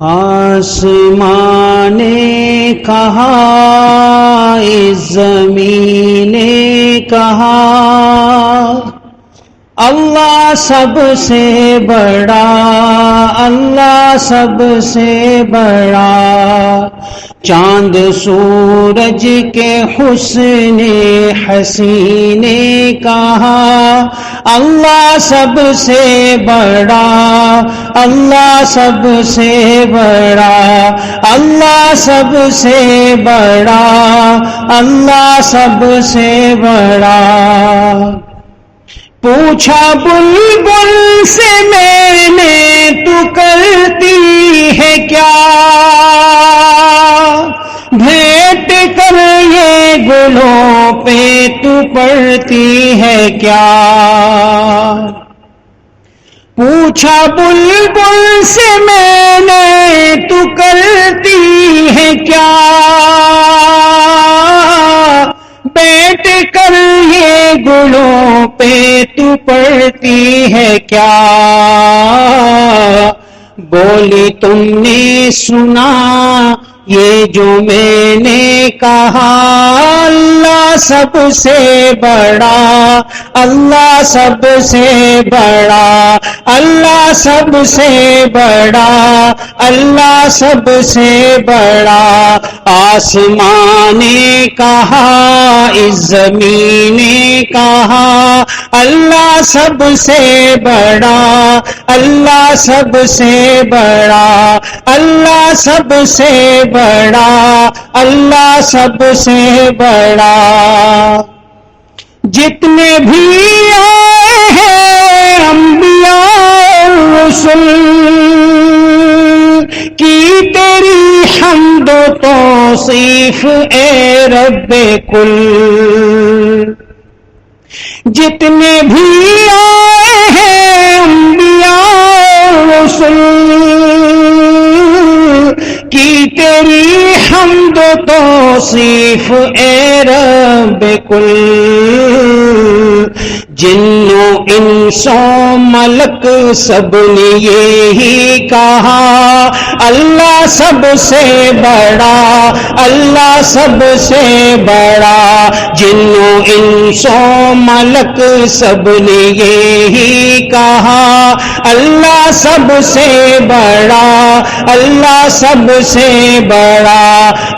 آسمان نے کہا اس زمین نے کہا اللہ سب سے بڑا، اللہ سب سے بڑا، چاند سورج کے حسن حسین نے کہا اللہ سب سے بڑا، اللہ سب سے بڑا، اللہ سب سے بڑا، اللہ سب سے بڑا۔ پوچھا بلبل سے میں نے تو کرتی ہے کیا، بھیٹ کر یہ گلوں پہ تو پڑتی ہے کیا۔ پوچھا بلبل سے میں نے تو کرتی ہے کیا، بیٹھ کر یہ گلوں پہ تو پڑتی ہے کیا۔ بولی تم نے سنا یہ جو میں نے کہا اللہ سب سے بڑا، اللہ سب سے بڑا، اللہ سب سے بڑا، اللہ سب سے بڑا۔ آسمان نے کہا اس زمین نے کہا اللہ سب سے بڑا، اللہ سب سے بڑا، اللہ سب سے بڑا، اللہ سب سے بڑا۔ جتنے بھی آئے ہیں انبیاء رسول کی تیری حمد و توصیف اے رب کل، جتنے بھی آئے ہیں انبیاء رسول کی تیری حمد و توصیف اے رب کل۔ جنوں انسوں ملک سب نے یہی کہا اللہ سب سے بڑا، اللہ سب سے بڑا۔ جنوں انسوں ملک سب نے یہی کہا اللہ سب سے بڑا، اللہ سب سے بڑا،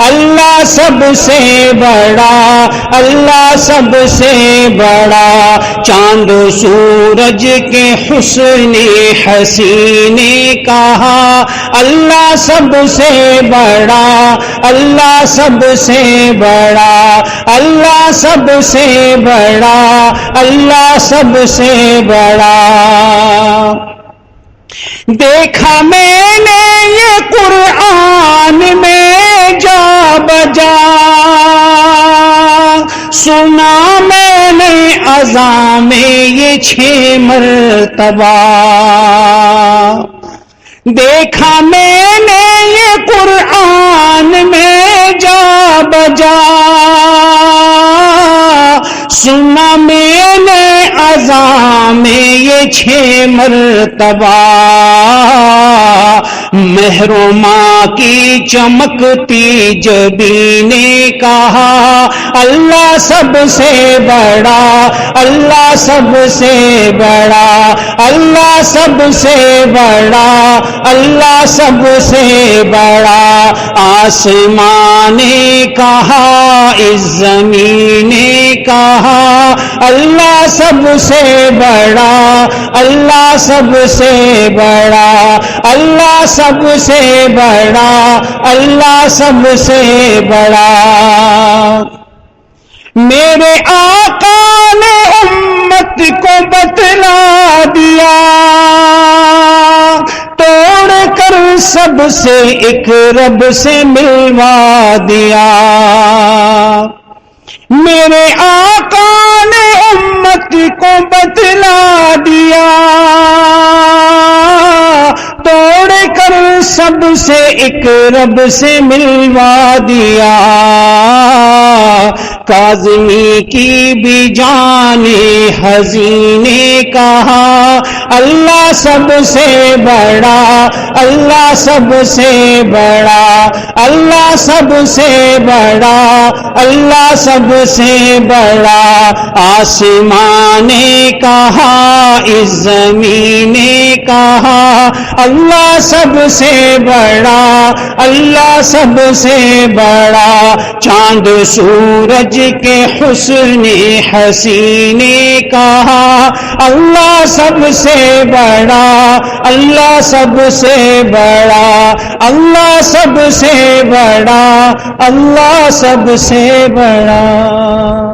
اللہ سب سے بڑا، اللہ سب سے بڑا۔ چاند سورج کے حسن حسین نے کہا اللہ سب سے بڑا، اللہ سب سے بڑا، اللہ سب سے بڑا، اللہ سب سے بڑا۔ دیکھا میں نے یہ قرآن میں جا بجا، سنا میں نے اذان میں یہ 6 مرتبہ۔ دیکھا میں نے یہ قرآن میں جا بجا، سنا میں نے اذان میں یہ 6 مرتبہ۔ محرومہ کی چمکتی جبین نے کہا اللہ سب سے بڑا، اللہ سب سے بڑا، اللہ سب سے بڑا، اللہ سب سے بڑا۔ آسمان نے کہا اس زمین نے کہا اللہ سب سے بڑا، اللہ سب سے بڑا، اللہ سب سے بڑا، اللہ سب سے بڑا۔ میرے آقا نے امت کو بتلا دیا، توڑ کر سب سے ایک رب سے ملوا دیا۔ میرے آقا نے امت کو بتلا دیا، توڑ کر سب سے ایک رب سے ملوا دیا۔ کاظمی کی بھی جان حزین نے کہا اللہ سب سے بڑا، اللہ سب سے بڑا، اللہ سب سے بڑا، اللہ سب سے بڑا۔ آسمان نے کہا، اس زمین نے کہا اللہ سب سے بڑا، اللہ سب سے بڑا۔ چاند سورج کے حسن حسین نے کہا اللہ سب سے بڑا، اللہ سب سے بڑا، اللہ سب سے بڑا، اللہ سب سے بڑا۔